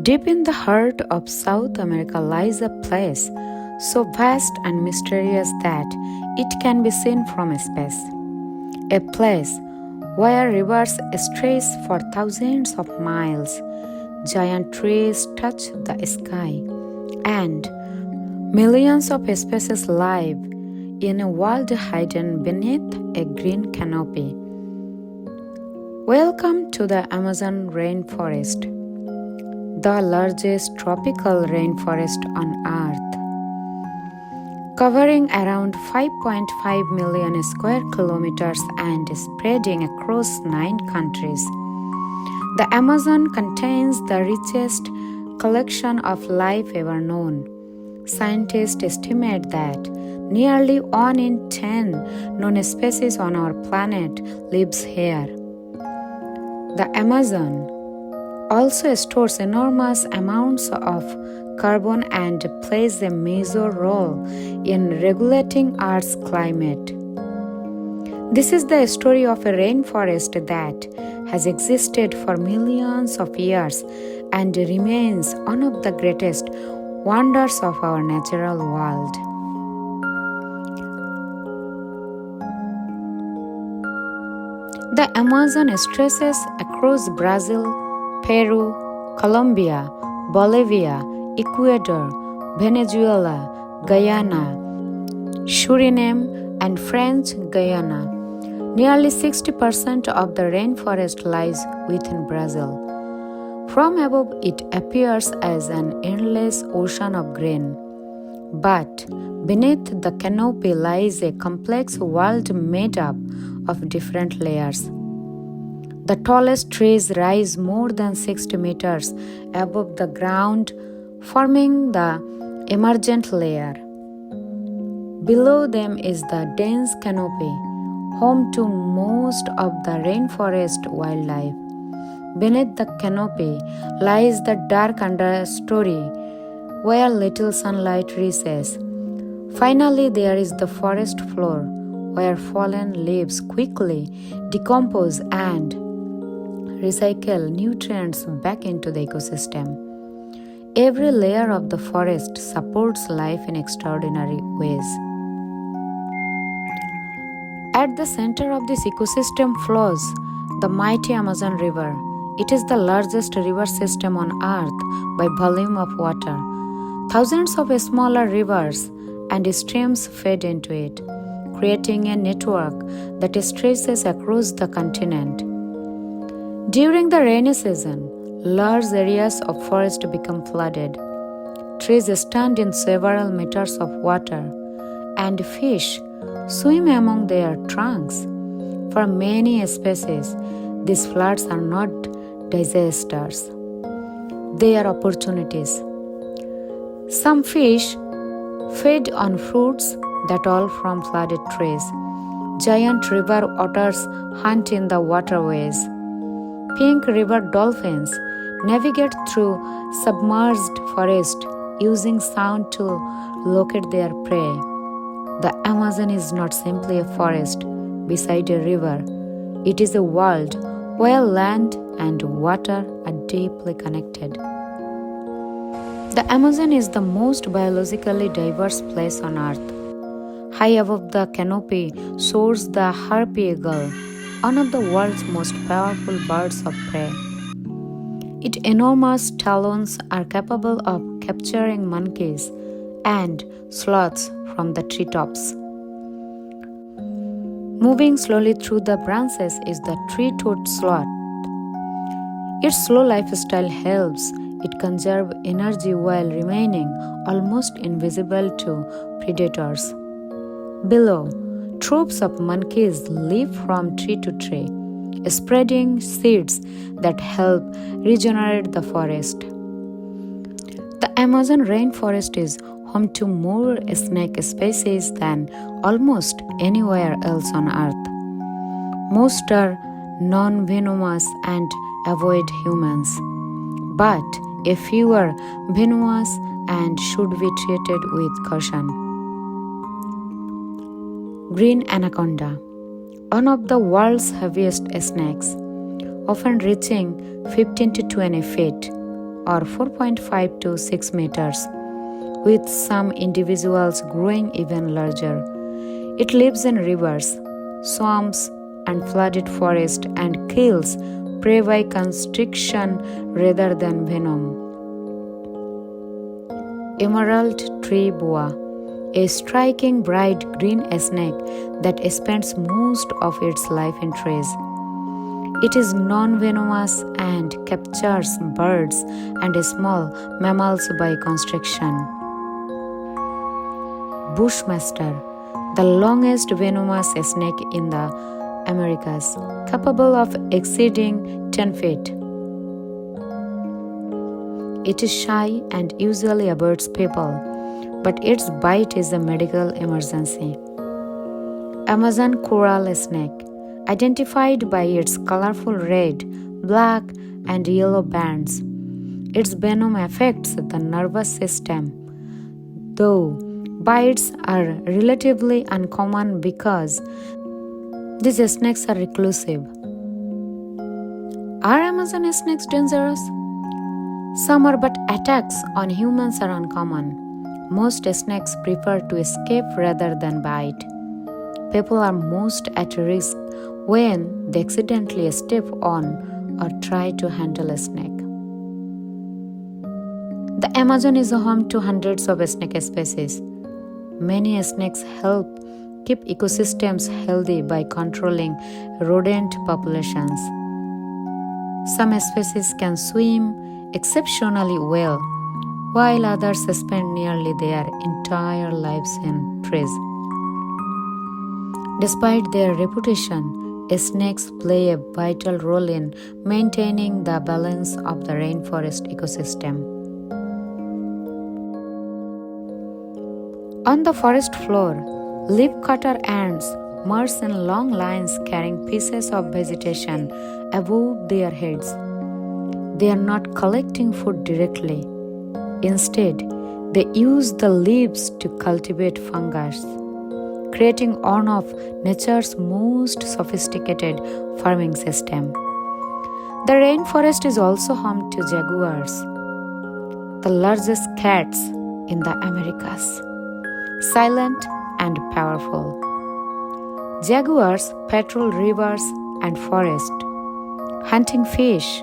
Deep in the heart of South America lies a place so vast and mysterious that it can be seen from space. A place where rivers stretch for thousands of miles, giant trees touch the sky, and millions of species live in a world hidden beneath a green canopy. Welcome to the Amazon rainforest, the largest tropical rainforest on Earth, covering around 5.5 million square kilometers and spreading across 9 countries. The Amazon contains the richest collection of life ever known. Scientists estimate that nearly 1 in 10 known species on our planet lives here. The Amazon also stores enormous amounts of carbon and plays a major role in regulating Earth's climate. This is the story of a rainforest that has existed for millions of years and remains one of the greatest wonders of our natural world. The Amazon stretches across Brazil, Peru, Colombia, Bolivia, Ecuador, Venezuela, Guyana, Suriname, and French Guyana. Nearly 60% of the rainforest lies within Brazil. From above, it appears as an endless ocean of green. But beneath the canopy lies a complex world made up of different layers. The tallest trees rise more than 60 meters above the ground, forming the emergent layer. Below them is the dense canopy, home to most of the rainforest wildlife. Beneath the canopy lies the dark understory, where little sunlight reaches. Finally, there is the forest floor, where fallen leaves quickly decompose and recycle nutrients back into the ecosystem. Every layer of the forest supports life in extraordinary ways. At the center of this ecosystem flows the mighty Amazon River. It is the largest river system on Earth by volume of water. Thousands of smaller rivers and streams feed into it, creating a network that stretches across the continent. During the rainy season, large areas of forest become flooded. Trees stand in several meters of water, and fish swim among their trunks. For many species, these floods are not disasters. They are opportunities. Some fish feed on fruits that fall from flooded trees. Giant river otters hunt in the waterways. Pink river dolphins navigate through submerged forest using sound to locate their prey. The Amazon is not simply a forest beside a river. It is a world where land and water are deeply connected. The Amazon is the most biologically diverse place on Earth. High above the canopy soars the harpy eagle, one of the world's most powerful birds of prey. Its enormous talons are capable of capturing monkeys and sloths from the treetops. Moving slowly through the branches is the three-toed sloth. Its slow lifestyle helps it conserve energy while remaining almost invisible to predators. Below, troops of monkeys live from tree to tree, spreading seeds that help regenerate the forest. The Amazon rainforest is home to more snake species than almost anywhere else on Earth. Most are non-venomous and avoid humans, but a few are venomous and should be treated with caution. Green anaconda, one of the world's heaviest snakes, often reaching 15 to 20 feet, or 4.5 to 6 meters, with some individuals growing even larger. It lives in rivers, swamps, and flooded forest and kills prey by constriction rather than venom. Emerald tree boa, a striking bright green snake that spends most of its life in trees. It is non-venomous and captures birds and small mammals by constriction. Bushmaster, the longest venomous snake in the Americas, capable of exceeding 10 feet. It is shy and usually avoids people, but its bite is a medical emergency. Amazon coral snake, identified by its colorful red, black, and yellow bands. Its venom affects the nervous system, though bites are relatively uncommon because these snakes are reclusive. Are Amazon snakes dangerous? Some are, but attacks on humans are uncommon. Most snakes prefer to escape rather than bite. People are most at risk when they accidentally step on or try to handle a snake. The Amazon is home to hundreds of snake species. Many snakes help keep ecosystems healthy by controlling rodent populations. Some species can swim exceptionally well, while others spend nearly their entire lives in trees. Despite their reputation, snakes play a vital role in maintaining the balance of the rainforest ecosystem. On the forest floor, leafcutter ants march in long lines carrying pieces of vegetation above their heads. They are not collecting food directly. Instead, they use the leaves to cultivate fungus, creating one of nature's most sophisticated farming system. The rainforest is also home to jaguars, the largest cats in the Americas, silent and powerful. Jaguars patrol rivers and forests, hunting fish,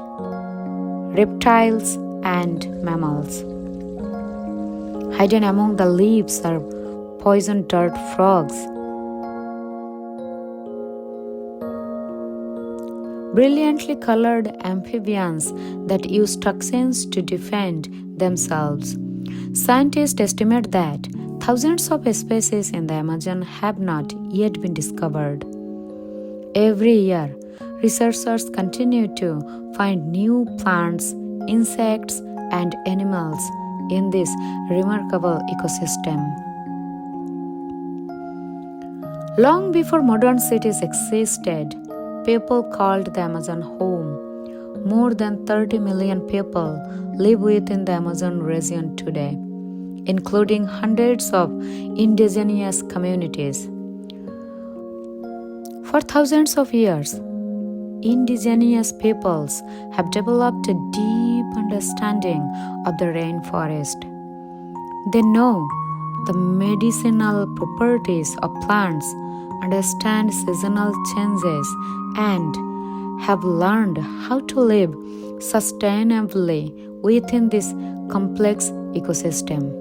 reptiles, and mammals. Hidden among the leaves are poison dart frogs, brilliantly colored amphibians that use toxins to defend themselves. Scientists estimate that thousands of species in the Amazon have not yet been discovered. Every year, researchers continue to find new plants, insects, and animals in this remarkable ecosystem. Long before modern cities existed, people called the Amazon home. More than 30 million people live within the Amazon region today, including hundreds of indigenous communities. For thousands of years, indigenous peoples have developed a deep understanding of the rainforest. They know the medicinal properties of plants, understand seasonal changes, and have learned how to live sustainably within this complex ecosystem.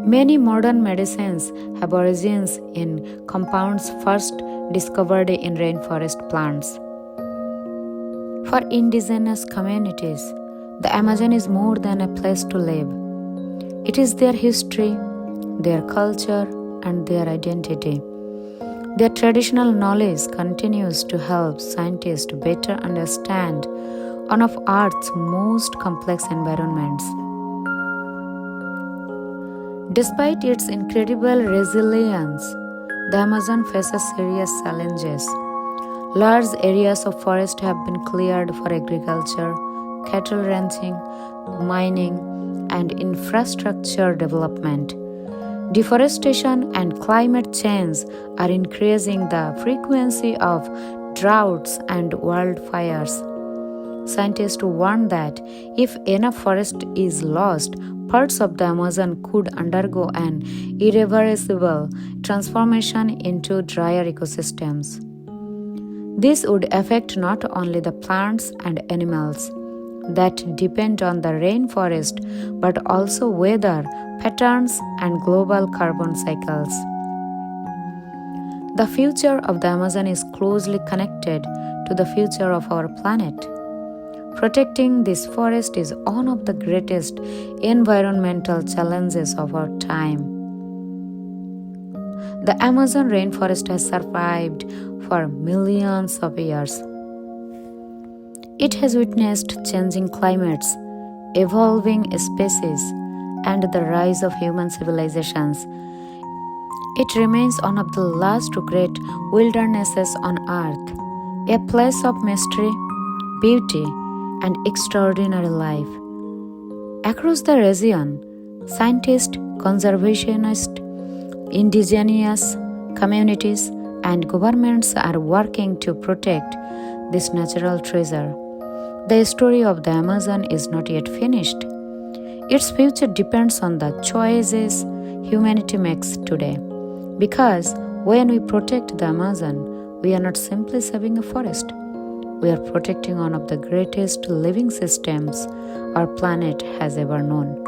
Many modern medicines have origins in compounds first discovered in rainforest plants. For indigenous communities, the Amazon is more than a place to live. It is their history, their culture, and their identity. Their traditional knowledge continues to help scientists better understand one of Earth's most complex environments. Despite its incredible resilience, the Amazon faces serious challenges. Large areas of forest have been cleared for agriculture, cattle ranching, mining, and infrastructure development. Deforestation and climate change are increasing the frequency of droughts and wildfires. Scientists warn that if enough forest is lost, parts of the Amazon could undergo an irreversible transformation into drier ecosystems. This would affect not only the plants and animals that depend on the rainforest, but also weather patterns and global carbon cycles. The future of the Amazon is closely connected to the future of our planet. Protecting this forest is one of the greatest environmental challenges of our time. The Amazon rainforest has survived for millions of years. It has witnessed changing climates, evolving species, and the rise of human civilizations. It remains one of the last great wildernesses on earth, a place of mystery, beauty, and extraordinary life. Across the region, scientists, conservationists, indigenous communities, and governments are working to protect this natural treasure. The story of the Amazon is not yet finished. Its future depends on the choices humanity makes today. Because when we protect the Amazon, we are not simply saving a forest. We are protecting one of the greatest living systems our planet has ever known.